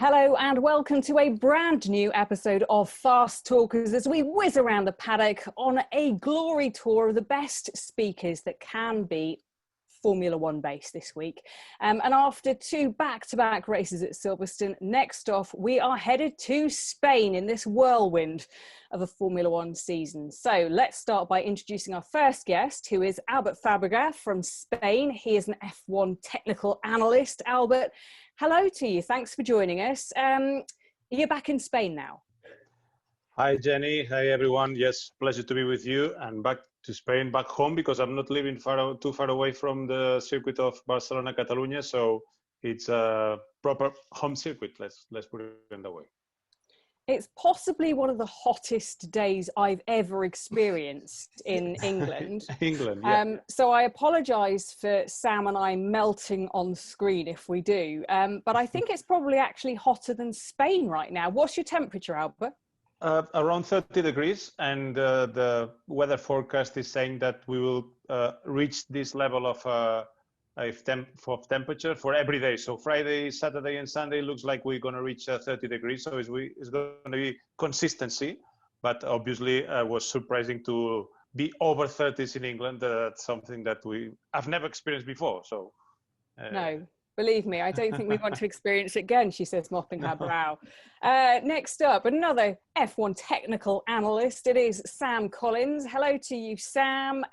Hello and welcome to a brand new episode of Fast Talkers as we whiz around the paddock on a glory tour of the best speakers that can be Formula One based this week. And after two back-to-back races at Silverstone, next off we are headed to Spain in this whirlwind of a Formula One season. So let's start by introducing our first guest, who is Albert Fabrega from Spain. He is an F1 technical analyst. Albert, hello to you. Thanks for joining us. You're back in Spain now. Hi, Jenny. Hi, everyone. Yes, pleasure to be with you and back to Spain, back home, because I'm not living too far away from the circuit of Barcelona, Catalonia. So it's a proper home circuit. Let's put it in that way. It's possibly one of the hottest days I've ever experienced in England. England, yeah. So I apologise for Sam and I melting on screen if we do. But I think it's probably actually hotter than Spain right now. What's your temperature, Albert? Around 30 degrees. And the weather forecast is saying that we will reach this level of temperature for every day. So Friday, Saturday, and Sunday looks like we're going to reach 30 degrees. So it's going to be consistency. But obviously, it was surprising to be over 30s in England. That's something that I've never experienced before. So no, believe me, I don't think we want to experience it again, she says, mopping her brow. Next up, another F1 technical analyst. It is Sam Collins. Hello to you, Sam.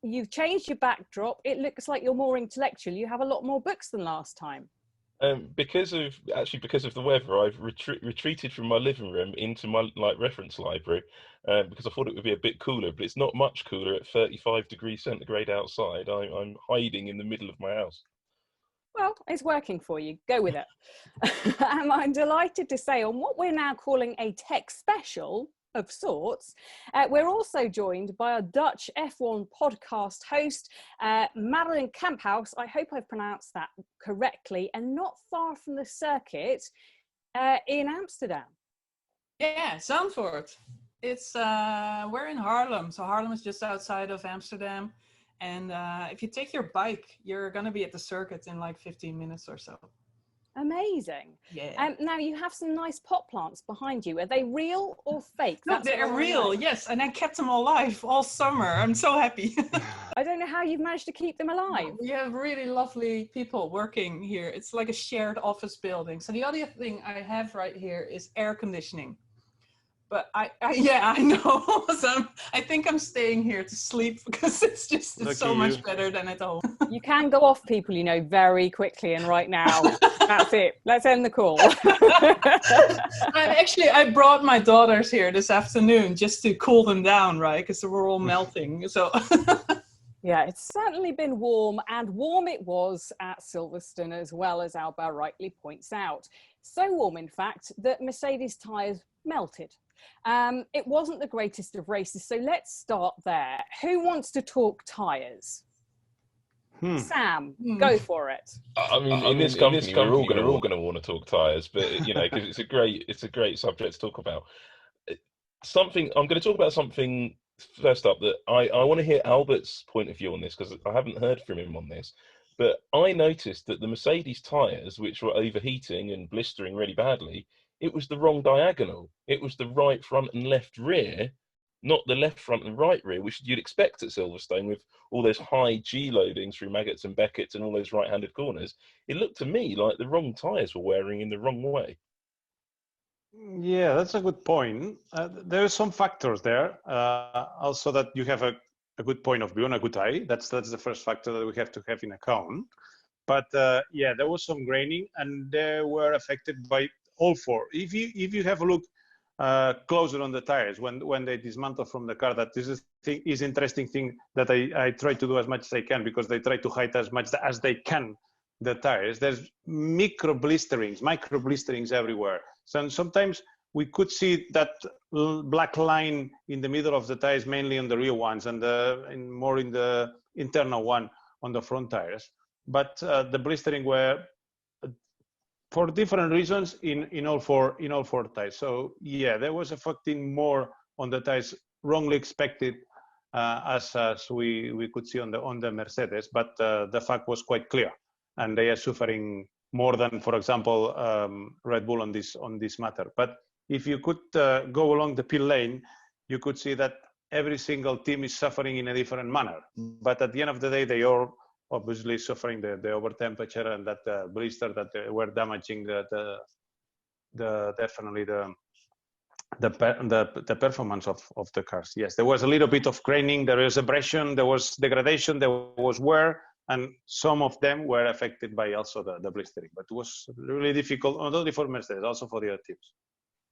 You've changed your backdrop. It looks like you're more intellectual. You have a lot more books than last time. Because of the weather, I've retreated from my living room into my reference library because I thought it would be a bit cooler, but it's not much cooler at 35 degrees centigrade outside. I'm hiding in the middle of my house. Well, it's working for you. Go with it. I'm delighted to say on what we're now calling a tech special of sorts, we're also joined by a Dutch F1 podcast host, Marjolijn Kamphuis. I hope I've pronounced that correctly, and not far from the circuit in Amsterdam. Yeah, Zandvoort. It's we're in Haarlem, so Haarlem is just outside of Amsterdam. And if you take your bike, you're going to be at the circuit in like 15 minutes or so. Amazing. Yeah. Now you have some nice pot plants behind you. Are they real or fake? No, they're real, yes. And I kept them alive all summer. I'm so happy. I don't know how you've managed to keep them alive. We have really lovely people working here. It's like a shared office building. So the other thing I have right here is air conditioning. But I know. So I think I'm staying here to sleep because it's so much better than at home. You can go off people, very quickly. And right now, that's it. Let's end the call. I brought my daughters here this afternoon just to cool them down, right? Because they were all melting. So. Yeah, it's certainly been warm, and warm it was at Silverstone as well, as Albert rightly points out. So warm, in fact, that Mercedes tyres melted. It wasn't the greatest of races, so let's start there. Who wants to talk tyres? Sam, go for it. I mean, in this company, we're all going to want to talk tyres, but because it's a great subject to talk about. I'm going to talk about something first up that I want to hear Albert's point of view on this, because I haven't heard from him on this. But I noticed that the Mercedes tyres, which were overheating and blistering really badly, it was the wrong diagonal. It was the right front and left rear, not the left front and right rear, which you'd expect at Silverstone with all those high G loadings through Maggotts and Beckett's and all those right-handed corners. It looked to me like the wrong tyres were wearing in the wrong way. Yeah, that's a good point. There are some factors there. Also that you have a good point of view and a good eye. That's the first factor that we have to have in account. But there was some graining, and they were affected by all four. If you have a look closer on the tires when they dismantle from the car, that is interesting thing that I try to do as much as I can, because they try to hide as much as they can the tires. There's micro blisterings everywhere. So sometimes we could see that black line in the middle of the tires, mainly on the rear ones, and more in the internal one on the front tires. But the blistering were for different reasons in all four tires. So yeah, there was affecting more on the tires wrongly expected, as we could see on the Mercedes. But the fact was quite clear, and they are suffering more than, for example, Red Bull on this matter. But if you could go along the pit lane, you could see that every single team is suffering in a different manner. But at the end of the day, they are obviously suffering the over temperature and that blister that were damaging definitely the performance of the cars. Yes, there was a little bit of graining, there was abrasion, there was degradation, there was wear, and some of them were affected by also the blistering. But it was really difficult, not only for Mercedes, also for the other teams.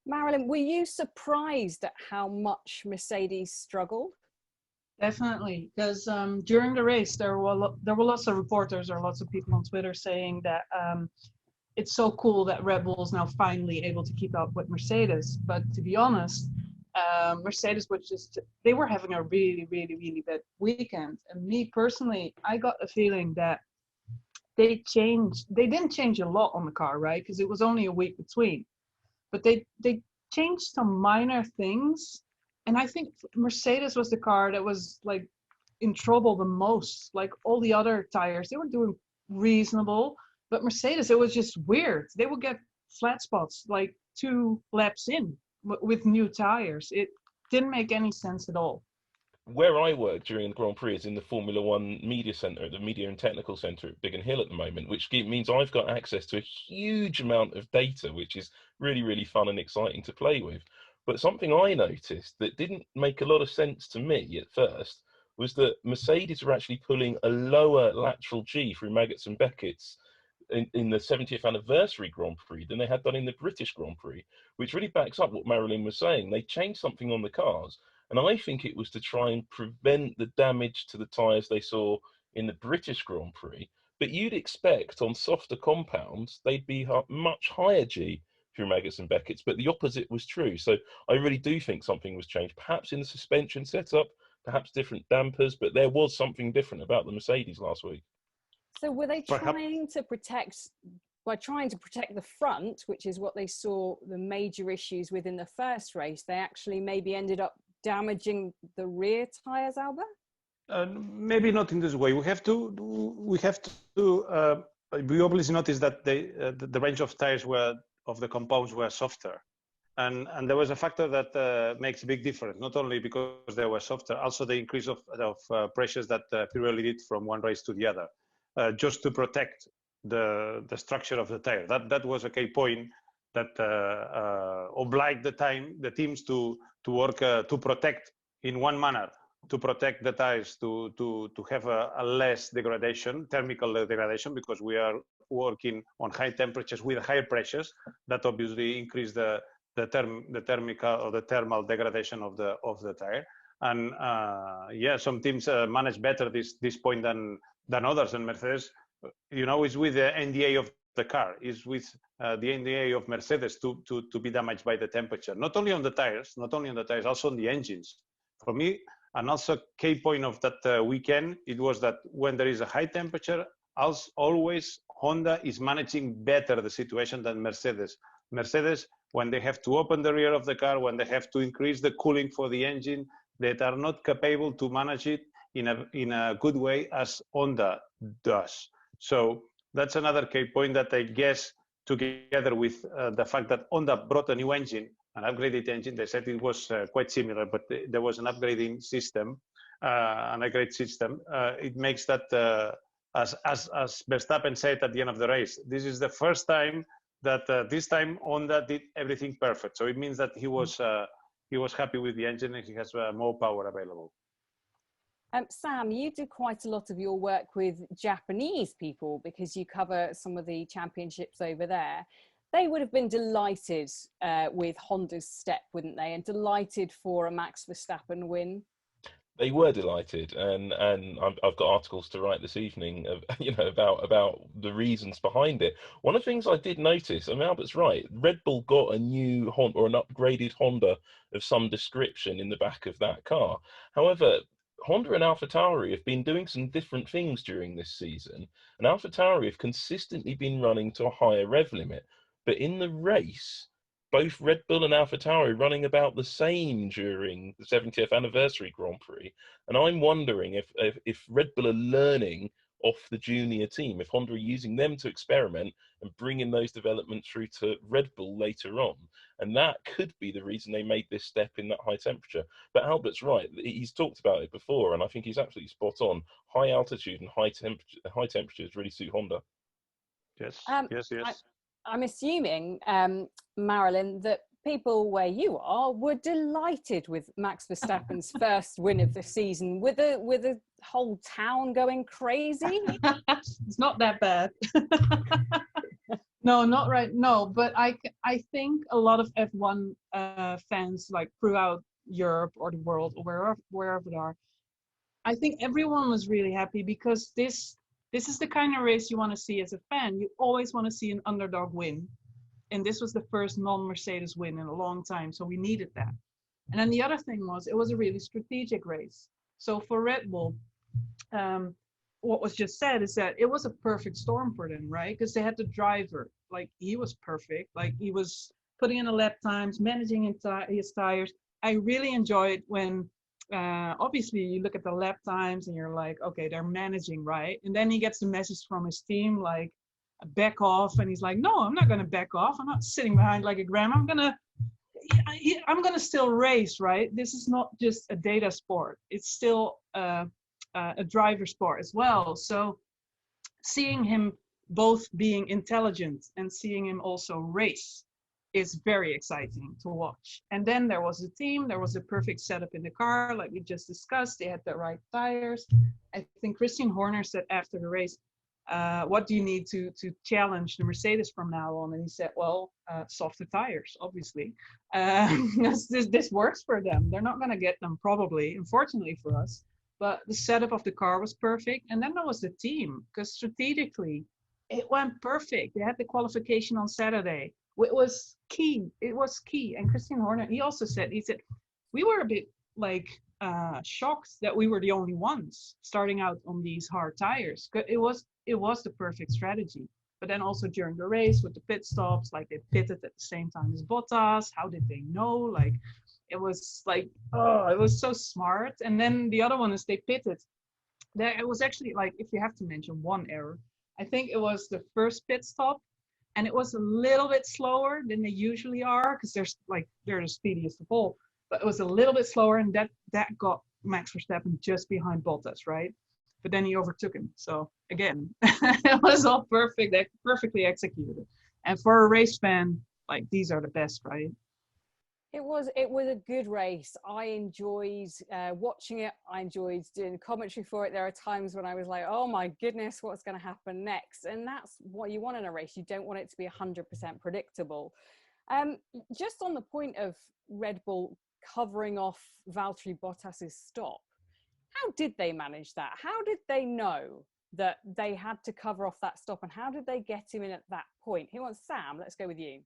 Marjolijn, were you surprised at how much Mercedes struggled? Definitely, because during the race, there were lots of reporters or lots of people on Twitter saying that it's so cool that Red Bull is now finally able to keep up with Mercedes. But to be honest, Mercedes they were having a really, really, really bad weekend. And me personally, I got the feeling that they didn't change a lot on the car, right? Because it was only a week between. But they changed some minor things. And I think Mercedes was the car that was like in trouble the most. Like all the other tires, they were doing reasonable. But Mercedes, it was just weird. They would get flat spots like 2 laps in with new tires. It didn't make any sense at all. Where I work during the Grand Prix is in the Formula One Media Centre, the Media and Technical Centre at Biggin Hill at the moment, which means I've got access to a huge amount of data, which is really, really fun and exciting to play with. But something I noticed that didn't make a lot of sense to me at first was that Mercedes were actually pulling a lower lateral G through Maggots and Beckett's in the 70th anniversary Grand Prix than they had done in the British Grand Prix, which really backs up what Marjolijn was saying. They changed something on the cars, and I think it was to try and prevent the damage to the tyres they saw in the British Grand Prix. But you'd expect on softer compounds, they'd be much higher G through Maggots and Beckett's, but the opposite was true. So I really do think something was changed, perhaps in the suspension setup, perhaps different dampers, but there was something different about the Mercedes last week. So were they trying to protect the front, which is what they saw the major issues with in the first race, they actually maybe ended up damaging the rear tires, Albert? Maybe not in this way. We obviously noticed that the range of tires of the compounds were softer, and there was a factor that makes a big difference. Not only because they were softer, also the increase of pressures that Pirelli did from one race to the other, just to protect the structure of the tire. That was a key point that obliged the teams to work to protect in one manner, to protect the tires, to have a less degradation, thermal degradation, because we are working on high temperatures with higher pressures that obviously increase the thermal degradation of the tire. And some teams manage better this point than others. And Mercedes, is with the NDA of the car, is with the NDA of Mercedes to be damaged by the temperature, not only on the tires, also on the engines. For me, and also key point of that weekend, it was that when there is a high temperature, as always, Honda is managing better the situation than Mercedes. Mercedes, when they have to open the rear of the car, when they have to increase the cooling for the engine, they are not capable to manage it in a good way as Honda does. So that's another key point that I guess, together with the fact that Honda brought a new engine, an upgraded engine. They said it was quite similar, but there was an upgrading system, an upgrade system. It makes that, as Verstappen said at the end of the race, this is the first time that this time Honda did everything perfect. So it means that he was happy with the engine and he has more power available. Sam, you do quite a lot of your work with Japanese people because you cover some of the championships over there. They would have been delighted with Honda's step, wouldn't they? And delighted for a Max Verstappen win. They were delighted, and I've got articles to write this evening, about the reasons behind it. One of the things I did notice, and Albert's right, Red Bull got a new Honda or an upgraded Honda of some description in the back of that car. However, Honda and AlphaTauri have been doing some different things during this season, and AlphaTauri have consistently been running to a higher rev limit. But in the race, both Red Bull and AlphaTauri running about the same during the 70th anniversary Grand Prix. And I'm wondering if Red Bull are learning off the junior team, if Honda are using them to experiment and bringing those developments through to Red Bull later on. And that could be the reason they made this step in that high temperature. But Albert's right. He's talked about it before, and I think he's absolutely spot on. High altitude and high temperatures really suit Honda. Yes, yes. I'm assuming, Marjolijn, that people where you are were delighted with Max Verstappen's first win of the season, with a whole town going crazy. It's not that bad. No, not right. No, but I think a lot of F1 fans, like throughout Europe or the world or wherever they are, I think everyone was really happy, because this is the kind of race you want to see as a fan. You always want to see an underdog win. And this was the first non-Mercedes win in a long time. So we needed that. And then the other thing was, it was a really strategic race. So for Red Bull, what was just said is that it was a perfect storm for them, right? Because they had the driver, like he was perfect. Like he was putting in the lap times, managing his tires. I really enjoyed when, obviously you look at the lap times and you're like, okay, they're managing, right? And then he gets the message from his team, like, back off, and he's like, no, I'm not going to back off. I'm not sitting behind like a gram. I'm gonna still race, right? This is not just a data sport. It's still a driver sport as well. So seeing him both being intelligent and seeing him also race is very exciting to watch. And then there was a team, there was a perfect setup in the car, like we just discussed. They had the right tires. I think Christian Horner said after the race, what do you need to challenge the Mercedes from now on? And he said, well, softer tires, obviously. This works for them. They're not going to get them probably, unfortunately for us. But the setup of the car was perfect. And then there was the team, because strategically, it went perfect. They had the qualification on Saturday. It was key. It was key. And Christian Horner, he said, we were a bit like shocked that we were the only ones starting out on these hard tires. It was the perfect strategy. But then also during the race with the pit stops, like they pitted at the same time as Bottas. How did they know? Like, it was like, oh, it was so smart. And then the other one is they pitted. It was actually, like, if you have to mention one error, I think it was the first pit stop. And it was a little bit slower than they usually are, because they're the speediest of all. But it was a little bit slower, and that got Max Verstappen just behind Bottas, right? But then he overtook him. So again, it was all perfect, perfectly executed. And for a race fan, like, these are the best, right? It was a good race. I enjoyed watching it. I enjoyed doing commentary for it. There are times when I was like, oh my goodness, what's going to happen next? And that's what you want in a race. You don't want it to be 100% predictable. Just on the point of Red Bull covering off Valtteri Bottas's stop, how did they manage that? How did they know that they had to cover off that stop? And how did they get him in at that point? Who wants Sam? Let's go with you.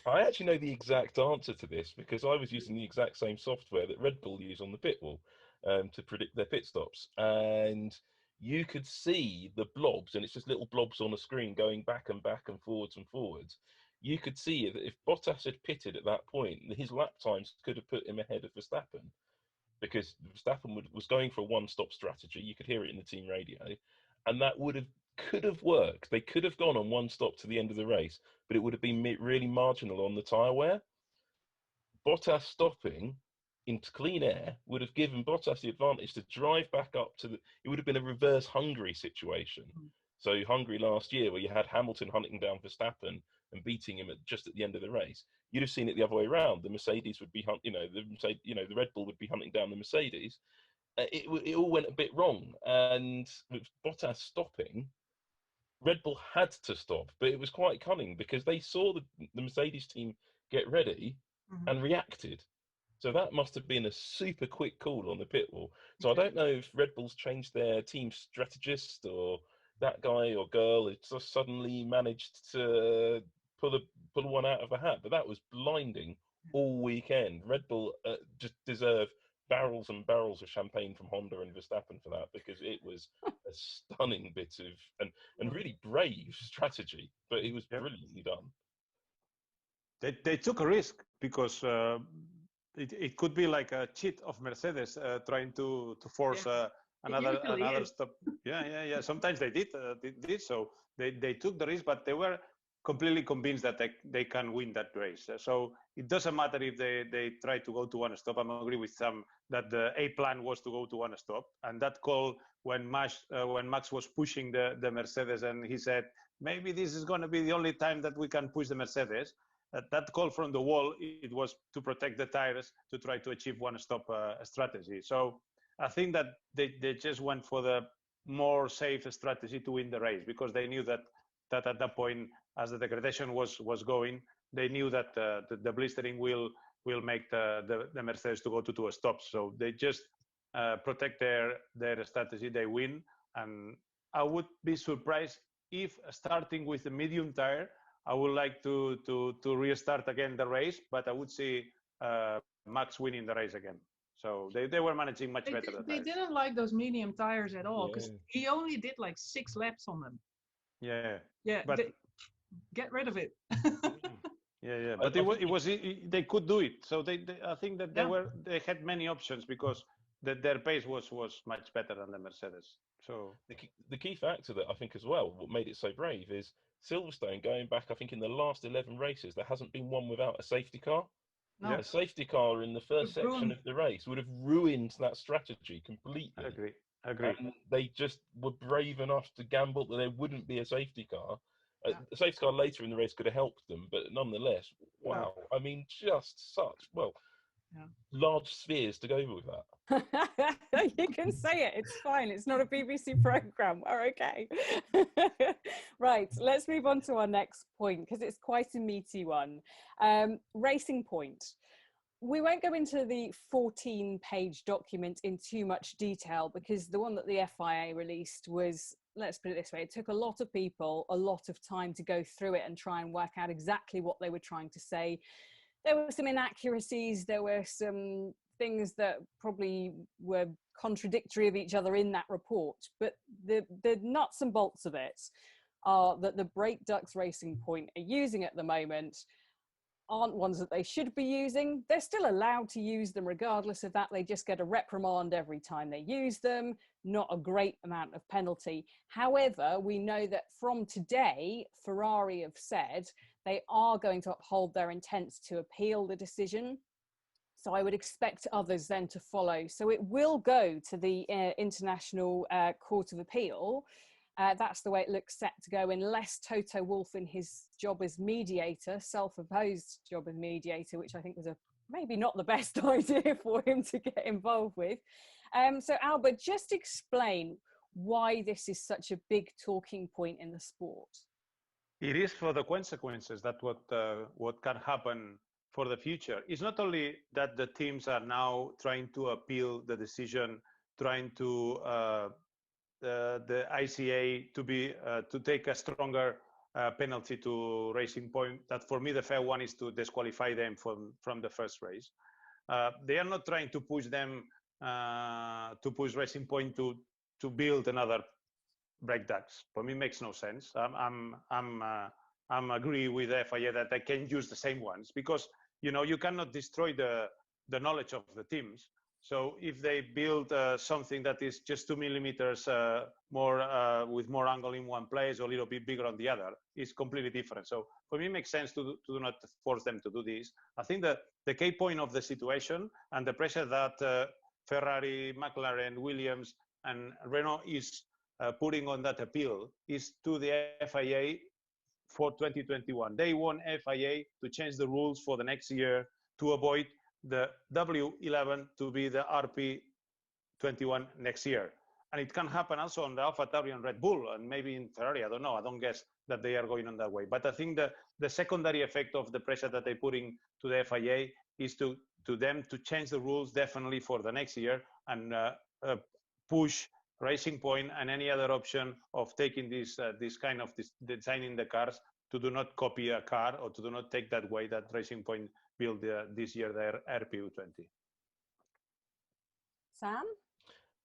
I actually know the exact answer to this, because I was using the exact same software that Red Bull use on the pit wall to predict their pit stops. And you could see the blobs, and it's just little blobs on a screen going back and forwards and forwards. You could see that if Bottas had pitted at that point, his lap times could have put him ahead of Verstappen, because Verstappen was going for a one-stop strategy. You could hear it in the team radio, and that could have worked. They could have gone on one stop to the end of the race, but it would have been really marginal on the tyre wear. Bottas stopping into clean air would have given Bottas the advantage to drive back up to it would have been a reverse Hungary situation. So Hungary last year, where you had Hamilton hunting down Verstappen and beating him just at the end of the race, you'd have seen it the other way around. The Mercedes would be the Red Bull would be hunting down the Mercedes. It all went a bit wrong, and with Bottas stopping, Red Bull had to stop, but it was quite cunning, because they saw the Mercedes team get ready and reacted. So that must have been a super quick call on the pit wall. So I don't know if Red Bull's changed their team strategist, or that guy or girl has just suddenly managed to pull one out of a hat. But that was blinding all weekend. Red Bull just deserve barrels and barrels of champagne from Honda and Verstappen for that, because it was a stunning bit of and really brave strategy, but it was brilliantly done. They took a risk, because it could be like a cheat of Mercedes trying to force a another stop. Yeah. Sometimes they did so. They took the risk, but they were completely convinced that they can win that race. So it doesn't matter if they try to go to one stop. I agree with Sam that the A plan was to go to one stop, and that call when Max was pushing the Mercedes, and he said maybe this is going to be the only time that we can push the Mercedes. That call from the wall, it was to protect the tires to try to achieve one stop strategy. So I think that they just went for the more safe strategy to win the race, because they knew that at that point, as the degradation was going, they knew that the blistering will make the Mercedes to go to two stops. So they just protect their strategy, they win. And I would be surprised if, starting with the medium tire, I would like to restart again the race, but I would see Max winning the race again. So they were managing much better. They didn't like those medium tires at all, because he only did like 6 laps on them. Yeah. But get rid of it. Yeah. But they could do it. So I think that they had many options, because their pace was much better than the Mercedes. So the key factor that I think as well, what made it so brave, is Silverstone going back. I think in the last 11 races, there hasn't been one without a safety car. No. A safety car in the first section of the race would have ruined that strategy completely. Agree. And they just were brave enough to gamble that there wouldn't be a safety car. A safety car later in the race could have helped them, but nonetheless, wow. I mean, just such, large spheres to go with that. You can say it. It's fine. It's not a BBC programme. We're okay. Right, let's move on to our next point, because it's quite a meaty one. Racing Point. We won't go into the 14-page document in too much detail, because the one that the FIA released was, let's put it this way, it took a lot of people a lot of time to go through it and try and work out exactly what they were trying to say. There were some inaccuracies, there were some things that probably were contradictory of each other in that report, but the nuts and bolts of it are that the brake ducts Racing Point are using at the moment aren't ones that they should be using. They're still allowed to use them regardless of that. They just get a reprimand every time they use them, not a great amount of penalty. However, we know that from today, Ferrari have said they are going to uphold their intent to appeal the decision. So I would expect others then to follow. So it will go to the International Court of Appeal. That's the way it looks set to go, unless Toto Wolff, in his job as mediator, self-imposed job as mediator, which I think was maybe not the best idea for him to get involved with. So Albert, just explain why this is such a big talking point in the sport. It is for the consequences that what can happen for the future. It's not only that the teams are now trying to appeal the decision, trying to the ICA to take a stronger penalty to Racing Point. That for me the fair one is to disqualify them from the first race. They are not trying to push them to push Racing Point to build another brake ducts. For me, it makes no sense. I'm agree with FIA that they can use the same ones, because you cannot destroy the knowledge of the teams. So if they build something that is just 2 millimeters more with more angle in one place or a little bit bigger on the other, it's completely different. So for me, it makes sense to do not force them to do this. I think that the key point of the situation and the pressure that Ferrari, McLaren, Williams, and Renault is putting on that appeal is to the FIA for 2021. They want FIA to change the rules for the next year to avoid the W11 to be the RP21 next year. And it can happen also on the AlphaTauri and Red Bull, and maybe in Ferrari. I don't know. I don't guess that they are going on that way. But I think the secondary effect of the pressure that they're putting to the FIA is to them to change the rules definitely for the next year and push Racing Point and any other option of taking this kind of designing the cars to do not copy a car or to do not take that way that Racing Point built this year their RPU20. Sam?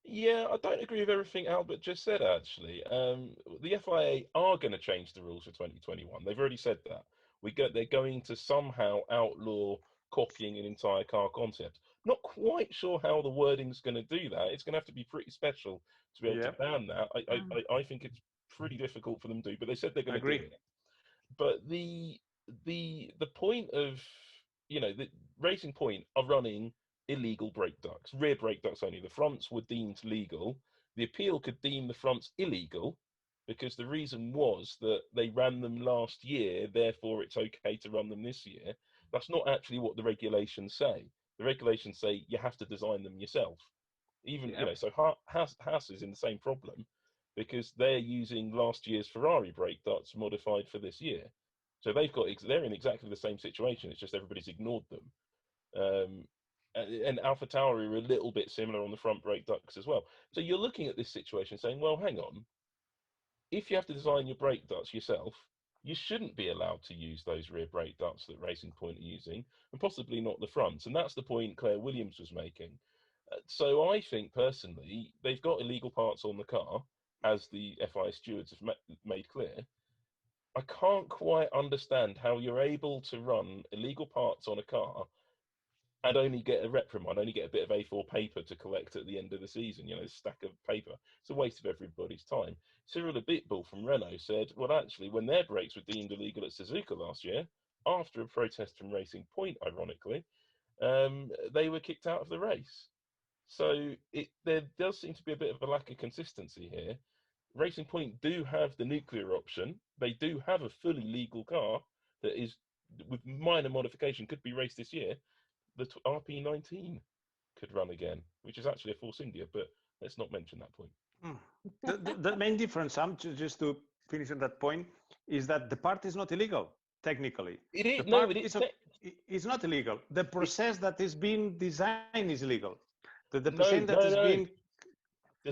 Yeah, I don't agree with everything Albert just said, actually. The FIA are going to change the rules for 2021. They've already said that. They're going to somehow outlaw copying an entire car concept. Not quite sure how the wording's going to do that. It's going to have to be pretty special to be able to ban that. I think it's pretty difficult for them to do, but they said they're going to do it. But the point of, the Racing Point are running illegal brake ducts, rear brake ducts only. The fronts were deemed legal. The appeal could deem the fronts illegal because the reason was that they ran them last year, therefore it's okay to run them this year. That's not actually what the regulations say. The regulations say you have to design them yourself. So Haas is in the same problem because they're using last year's Ferrari brake ducts modified for this year. So they're in exactly the same situation. It's just everybody's ignored them. And AlphaTauri are a little bit similar on the front brake ducts as well. So you're looking at this situation saying, well, hang on. If you have to design your brake ducts yourself, you shouldn't be allowed to use those rear brake ducts that Racing Point are using, and possibly not the fronts. And that's the point Claire Williams was making. So I think, personally, they've got illegal parts on the car, as the FIA stewards have made clear. I can't quite understand how you're able to run illegal parts on a car and only get a reprimand, only get a bit of A4 paper to collect at the end of the season, a stack of paper. It's a waste of everybody's time. Cyril Abitbol from Renault said, well, actually, when their brakes were deemed illegal at Suzuka last year, after a protest from Racing Point, ironically, they were kicked out of the race. So there does seem to be a bit of a lack of consistency here. Racing Point do have the nuclear option. They do have a fully legal car that is, with minor modification, could be raced this year. The RP19 could run again, which is actually a Force India, but let's not mention that point. The main difference, just to finish on that point, is that the part is not illegal, technically. It is. It's not illegal. The process that is being designed is illegal. There's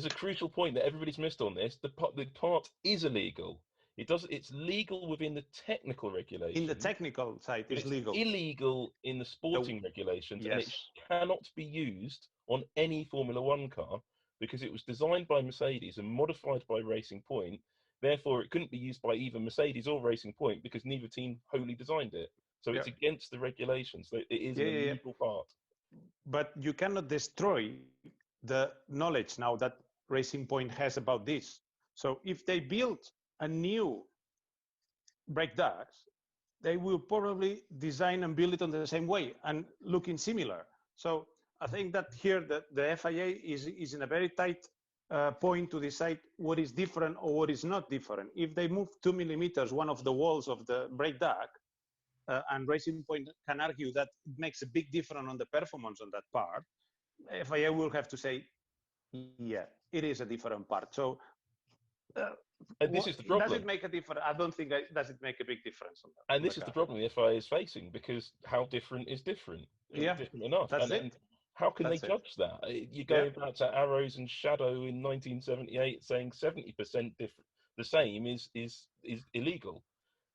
a crucial point that everybody's missed on this. The part is illegal. It's legal within the technical regulations. In the technical side, it's legal. Illegal in the sporting regulations, and it cannot be used on any Formula One car because it was designed by Mercedes and modified by Racing Point. Therefore, it couldn't be used by either Mercedes or Racing Point because neither team wholly designed it. So it's against the regulations. It is an illegal part. But you cannot destroy the knowledge now that Racing Point has about this. So if they build a new brake ducts, they will probably design and build it on the same way and looking similar. So I think that here the FIA is in a very tight point to decide what is different or what is not different. If they move 2 millimeters, one of the walls of the brake duct, and Racing Point can argue that it makes a big difference on the performance on that part, FIA will have to say, yeah, it is a different part. So and this is the problem. Does it make a difference? I don't think does it make a big difference on that. And this is the problem the FIA is facing because how different is different? Different enough. And how can they judge that? You go back to Arrows and Shadow in 1978 saying 70% the same is illegal.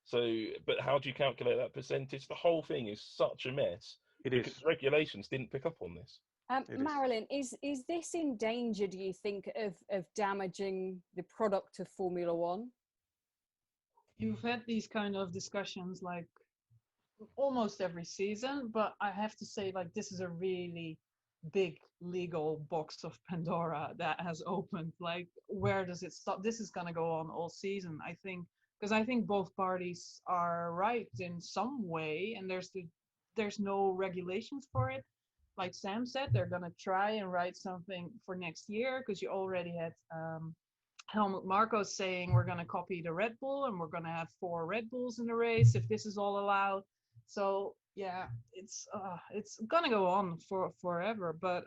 So, but how do you calculate that percentage? The whole thing is such a mess because regulations didn't pick up on this. Marjolijn, is this in danger, do you think, of damaging the product of Formula One? You've had these kind of discussions like almost every season, but I have to say, like, this is a really big legal box of Pandora that has opened. Like, where does it stop? This is going to go on all season, I think, because I think both parties are right in some way, and there's no regulations for it. Like Sam said, they're going to try and write something for next year because you already had Helmut Marko saying we're going to copy the Red Bull and we're going to have 4 Red Bulls in the race if this is all allowed. So yeah, it's going to go on for forever. But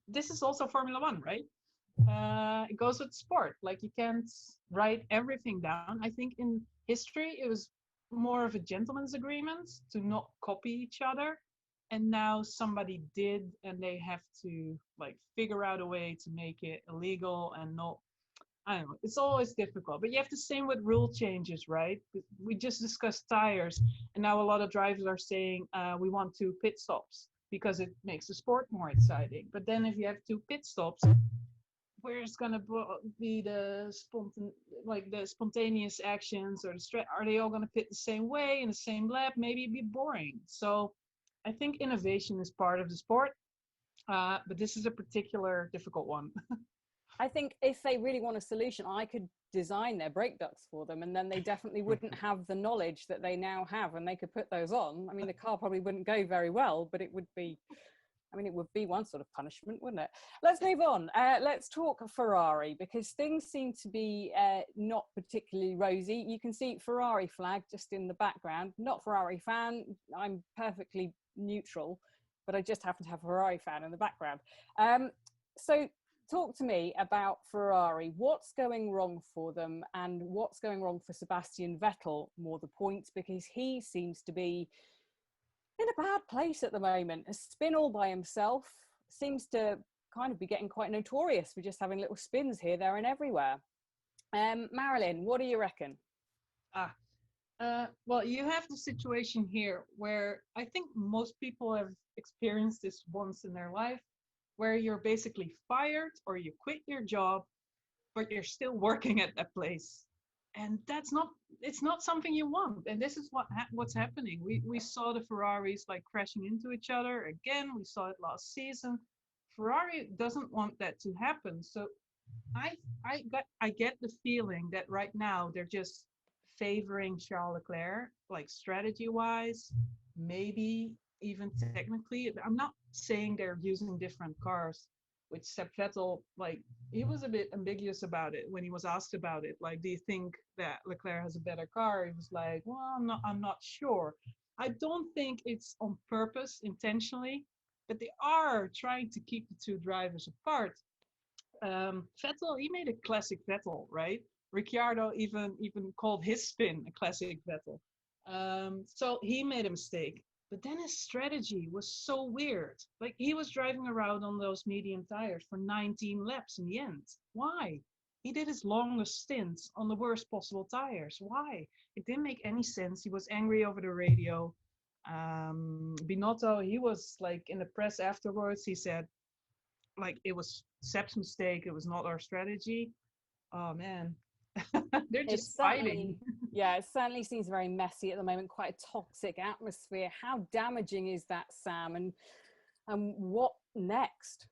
this is also Formula One, right? It goes with sport. Like, you can't write everything down. I think in history it was more of a gentleman's agreement to not copy each other. And now somebody did, and they have to like figure out a way to make it illegal and not. I don't know. It's always difficult, but you have the same with rule changes, right? We just discussed tires, and now a lot of drivers are saying we want 2 pit stops because it makes the sport more exciting. But then if you have 2 pit stops, where's going to be the spontaneous actions or are they all going to pit the same way in the same lap? Maybe it'd be boring. So I think innovation is part of the sport, but this is a particular difficult one. I think if they really want a solution, I could design their brake ducts for them, and then they definitely wouldn't have the knowledge that they now have, and they could put those on. I mean, the car probably wouldn't go very well, but it would be, I mean, it would be one sort of punishment, wouldn't it? Let's move on. Let's talk Ferrari, because things seem to be not particularly rosy. You can see Ferrari flag just in the background. Not Ferrari fan. I'm perfectly neutral, but I just happen to have a Ferrari fan in the background. So talk to me about Ferrari. What's going wrong for them, and what's going wrong for Sebastian Vettel, more the point, because he seems to be in a bad place at the moment. A spin all by himself, seems to kind of be getting quite notorious for just having little spins here, there and everywhere. Marjolijn, what do you reckon? Well, you have the situation here where I think most people have experienced this once in their life, where you're basically fired or you quit your job, but you're still working at that place. And it's not something you want. And this is what's happening. We saw the Ferraris like crashing into each other again. We saw it last season. Ferrari doesn't want that to happen. So I get the feeling that right now they're just favoring Charles Leclerc, like strategy wise, maybe even technically. I'm not saying they're using different cars, which Seb Vettel, like, he was a bit ambiguous about it when he was asked about it. Like, do you think that Leclerc has a better car? He was like, well, I'm not sure. I don't think it's on purpose, intentionally, but they are trying to keep the two drivers apart. Vettel, he made a classic Vettel, right? Ricciardo even called his spin a classic Vettel. So he made a mistake. But then his strategy was so weird. Like, he was driving around on those medium tires for 19 laps in the end. Why? He did his longest stints on the worst possible tires. Why? It didn't make any sense. He was angry over the radio. Binotto, he was like in the press afterwards, he said, like, it was Seb's mistake. It was not our strategy. Oh, man. They're just fighting. Yeah, it certainly seems very messy at the moment, quite a toxic atmosphere. How damaging is that, Sam? And what next?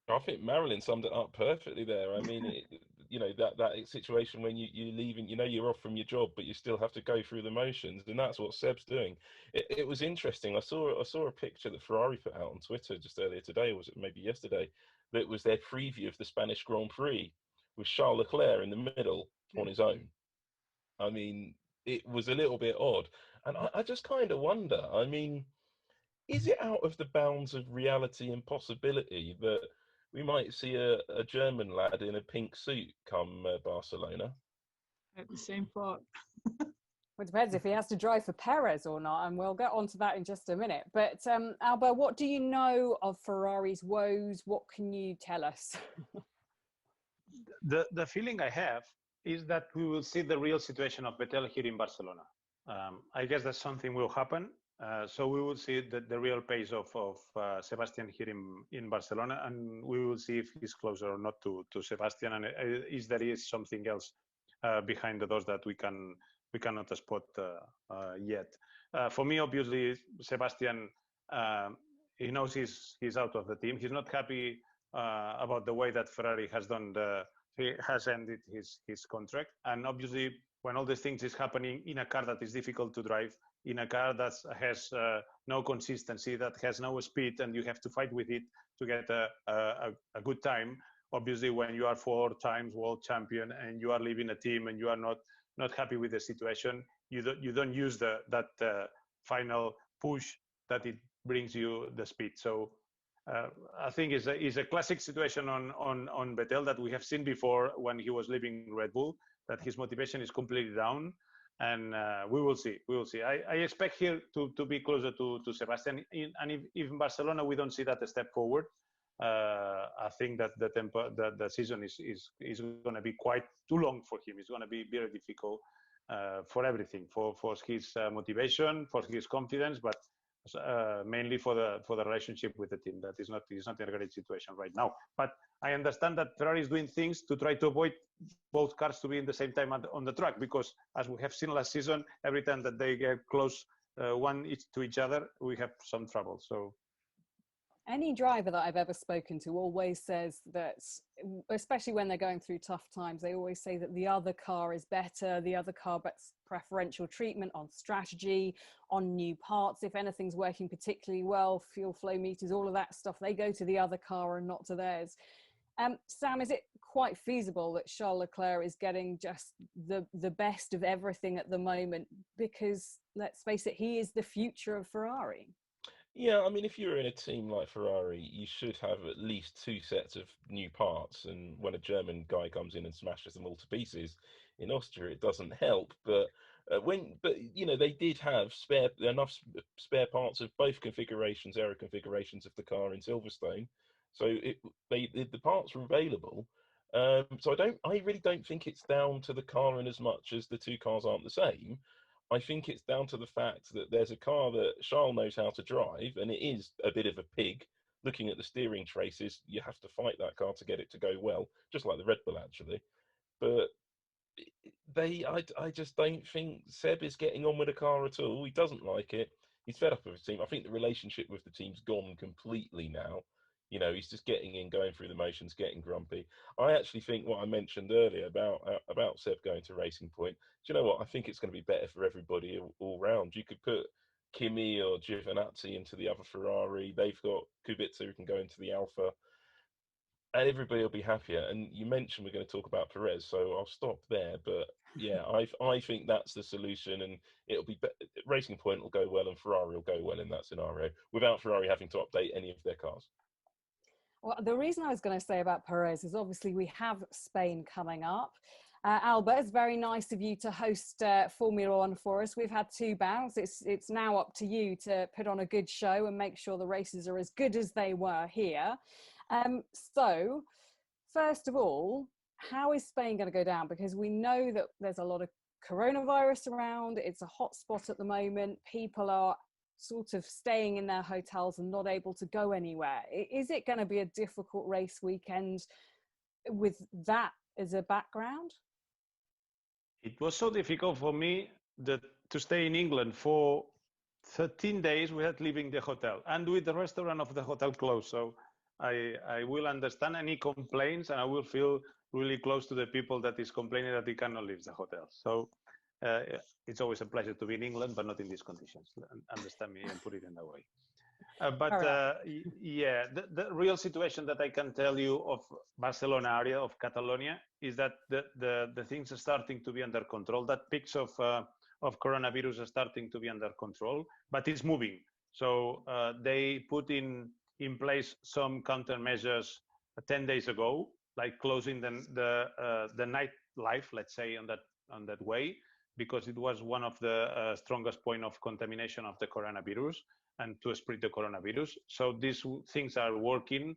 I think Marjolijn summed it up perfectly there. I mean, that situation when you leave and you're off from your job, but you still have to go through the motions, and that's what Seb's doing. It was interesting. I saw a picture that Ferrari put out on Twitter just earlier today, or was it maybe yesterday? That was their preview of the Spanish Grand Prix with Charles Leclerc in the middle on his own. I mean, it was a little bit odd, and I just kind of wonder. I mean, is it out of the bounds of reality and possibility that we might see a German lad in a pink suit come Barcelona? I had the same thought. Well, it depends if he has to drive for Perez or not, and we'll get onto that in just a minute. But Alba, what do you know of Ferrari's woes? What can you tell us? The feeling I have is that we will see the real situation of Vettel here in Barcelona. I guess that something will happen. So we will see the real pace of Sebastian here in Barcelona, and we will see if he's closer or not to Sebastian, and is there is something else behind the doors that we cannot spot yet. For me, obviously, Sebastian, he knows he's out of the team. He's not happy about the way that Ferrari has done he has ended his contract, and obviously when all these things is happening in a car that is difficult to drive, in a car that has no consistency, that has no speed, and you have to fight with it to get a good time. Obviously, when you are 4 times world champion and you are leaving a team and you are not happy with the situation, you don't use that final push that it brings you the speed. So I think is a classic situation on Vettel that we have seen before when he was leaving Red Bull, that his motivation is completely down, and we will see. I expect here to be closer to Sebastian, and if in Barcelona we don't see that step forward, I think that the season is going to be quite too long for him. It's going to be very difficult for everything, for his motivation, for his confidence, but mainly for the relationship with the team. That is not in a great situation right now. But I understand that Ferrari is doing things to try to avoid both cars to be in the same time on the track, because as we have seen last season, every time that they get close one to each other, we have some trouble. So any driver that I've ever spoken to always says that, especially when they're going through tough times, they always say that the other car is better, the other car gets preferential treatment on strategy, on new parts. If anything's working particularly well, fuel flow meters, all of that stuff, they go to the other car and not to theirs. Sam, is it quite feasible that Charles Leclerc is getting just the best of everything at the moment? Because let's face it, he is the future of Ferrari. Yeah, I mean, if you're in a team like Ferrari, you should have at least 2 sets of new parts. And when a German guy comes in and smashes them all to pieces in Austria, it doesn't help. But they did have enough spare parts of both configurations, aero configurations of the car in Silverstone. So the parts were available. So I really don't think it's down to the car in as much as the two cars aren't the same. I think it's down to the fact that there's a car that Charles knows how to drive, and it is a bit of a pig. Looking at the steering traces, you have to fight that car to get it to go well, just like the Red Bull, actually. But I just don't think Seb is getting on with the car at all. He doesn't like it. He's fed up with his team. I think the relationship with the team's gone completely now. He's just getting in, going through the motions, getting grumpy. I actually think what I mentioned earlier about Seb going to Racing Point, do you know what? I think it's going to be better for everybody all round. You could put Kimi or Giovinazzi into the other Ferrari. They've got Kubica who can go into the Alfa, and everybody will be happier. And you mentioned we're going to talk about Perez, so I'll stop there. But yeah, I think that's the solution, and it'll be Racing Point will go well, and Ferrari will go well in that scenario without Ferrari having to update any of their cars. Well, the reason I was going to say about Perez is obviously we have Spain coming up. Albert, it's very nice of you to host Formula One for us. We've had 2 bouts. It's now up to you to put on a good show and make sure the races are as good as they were here. So, first of all, how is Spain going to go down? Because we know that there's a lot of coronavirus around. It's a hot spot at the moment. People are sort of staying in their hotels and not able to go anywhere. Is it going to be a difficult race weekend with that as a background? It was so difficult for me to stay in England for 13 days without leaving the hotel and with the restaurant of the hotel closed. So I will understand any complaints, and I will feel really close to the people that is complaining that they cannot leave the hotel. So it's always a pleasure to be in England, but not in these conditions. Understand me and put it in that way. Yeah, the real situation that I can tell you of Barcelona area, of Catalonia, is that the things are starting to be under control. That peaks of coronavirus are starting to be under control, but it's moving. So they put in place some countermeasures 10 days ago, like closing the nightlife, let's say, on that way, because it was one of the strongest point of contamination of the coronavirus and to spread the coronavirus. So these things are working.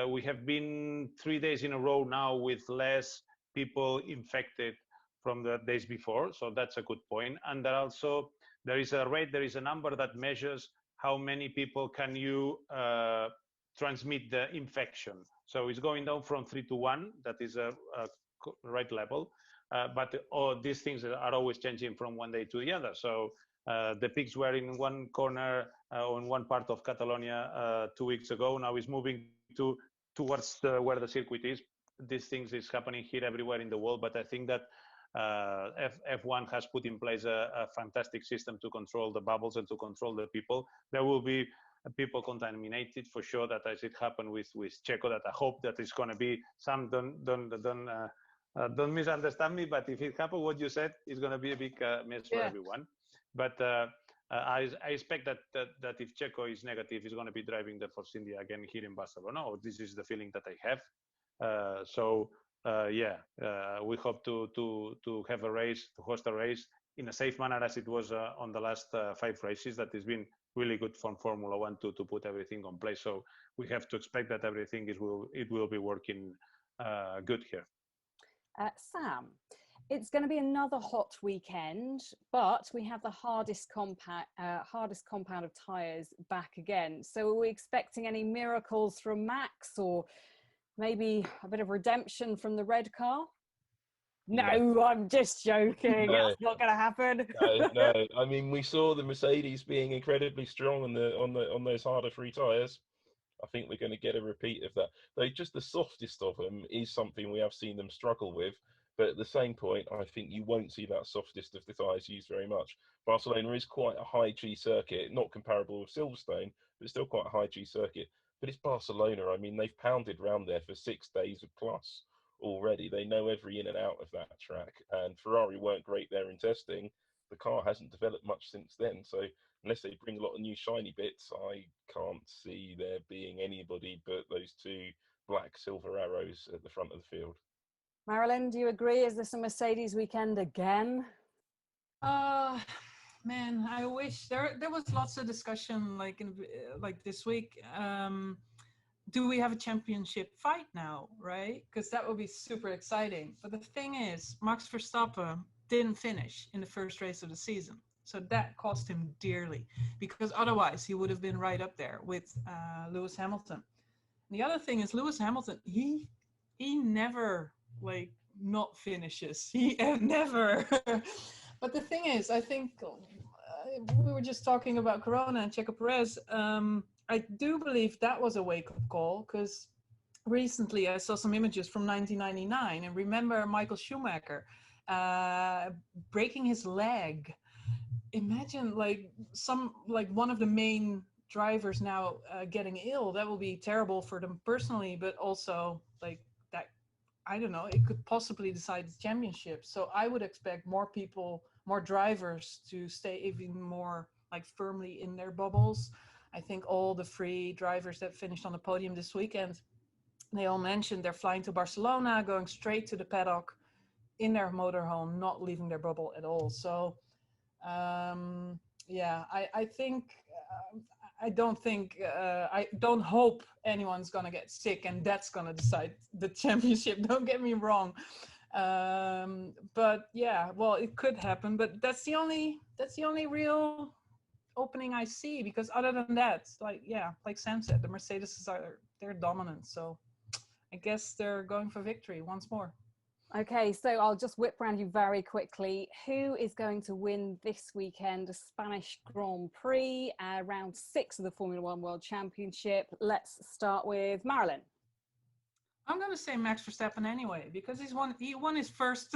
We have been 3 days in a row now with less people infected from the days before. So that's a good point. And there is a number that measures how many people can you transmit the infection. So it's going down from 3 to 1. That is a right level. But all these things are always changing from one day to the other. So the peaks were in one corner on one part of Catalonia 2 weeks ago. Now it's moving towards where the circuit is. These things is happening here everywhere in the world. But I think that F1 has put in place a fantastic system to control the bubbles and to control the people. There will be people contaminated for sure. That as it happened with Checo, that I hope that it's going to be some. Don't misunderstand me, but if it happens, what you said is going to be a big mess for everyone. But I expect that if Checo is negative, he's going to be driving the Force India again here in Barcelona. Or this is the feeling that I have. We hope to have a race, to host a race in a safe manner as it was on the last 5 races. That has been really good from Formula One to put everything on place. So we have to expect that everything will be working good here. Sam, it's going to be another hot weekend, but we have the hardest compound of tyres back again. So are we expecting any miracles from Max, or maybe a bit of redemption from the red car? No, I'm just joking. No. That's not going to happen. No. I mean, we saw the Mercedes being incredibly strong on those harder free tyres. I think we're going to get a repeat of that. Though just the softest of them is something we have seen them struggle with. But at the same point, I think you won't see that softest of the tyres used very much. Barcelona is quite a high G circuit, not comparable with Silverstone, but still quite a high G circuit. But it's Barcelona. I mean, they've pounded round there for 6 days plus already. They know every in and out of that track. And Ferrari weren't great there in testing. The car hasn't developed much since then. So unless they bring a lot of new shiny bits, I can't see there being anybody but those 2 black silver arrows at the front of the field. Marjolijn, do you agree? Is this a Mercedes weekend again? Man, I wish there was lots of discussion like this week. Do we have a championship fight now, right? Because that would be super exciting. But the thing is, Max Verstappen didn't finish in the first race of the season. So that cost him dearly, because otherwise he would have been right up there with Lewis Hamilton. And the other thing is, Lewis Hamilton, he never not finishes. He never. But the thing is, I think we were just talking about Corona and Checo Perez. I do believe that was a wake-up call, because recently I saw some images from 1999, and remember Michael Schumacher breaking his leg. Imagine one of the main drivers now getting ill. That will be terrible for them personally, but also that, I don't know, it could possibly decide the championship. So I would expect more drivers to stay even more firmly in their bubbles. I think all the free drivers that finished on the podium this weekend, they all mentioned they're flying to Barcelona, going straight to the paddock in their motorhome, not leaving their bubble at all. So I think I don't hope anyone's gonna get sick and that's gonna decide the championship. Don't get me wrong, but yeah, well, it could happen. But that's the only real opening I see, because other than that, like Sam said, the Mercedes they're dominant. So I guess they're going for victory once more. Okay, so I'll just whip around you very quickly. Who is going to win this weekend, the Spanish Grand Prix, round 6 of the Formula One World Championship? Let's start with Marjolijn. I'm going to say Max Verstappen anyway, because he won his first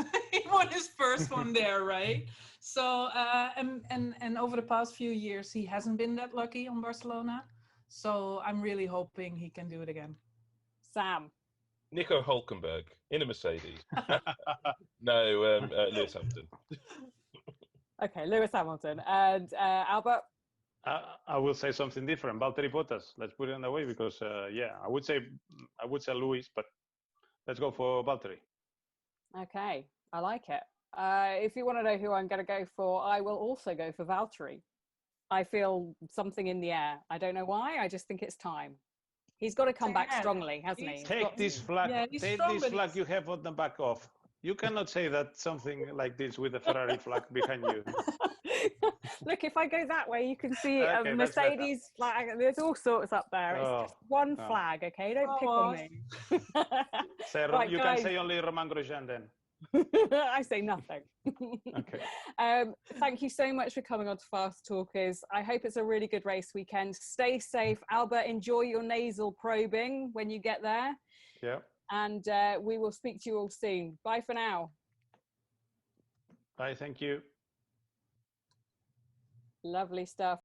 one there, right? So and over the past few years he hasn't been that lucky on Barcelona. So I'm really hoping he can do it again. Sam. Nico Hülkenberg in a Mercedes. No, Lewis Hamilton. Okay, Lewis Hamilton. And Albert? I will say something different. Valtteri Bottas. Let's put it in that way, because I would say Lewis, but let's go for Valtteri. Okay, I like it. If you want to know who I'm going to go for, I will also go for Valtteri. I feel something in the air. I don't know why. I just think it's time. He's got to come back strongly, hasn't he? Take this flag. Yeah, take this flag you have on the back off. You cannot say that something like this with a Ferrari flag behind you. Look, if I go that way, you can see a Mercedes flag. There's all sorts up there. It's just one flag, okay? Don't pick on me. Right, you can say only Romain Grosjean then. I say nothing. Okay. Thank you so much for coming on to Fast Talkers. I hope it's a really good race weekend. Stay safe. Albert, enjoy your nasal probing when you get there. Yeah. And we will speak to you all soon. Bye for now. Bye, thank you. Lovely stuff.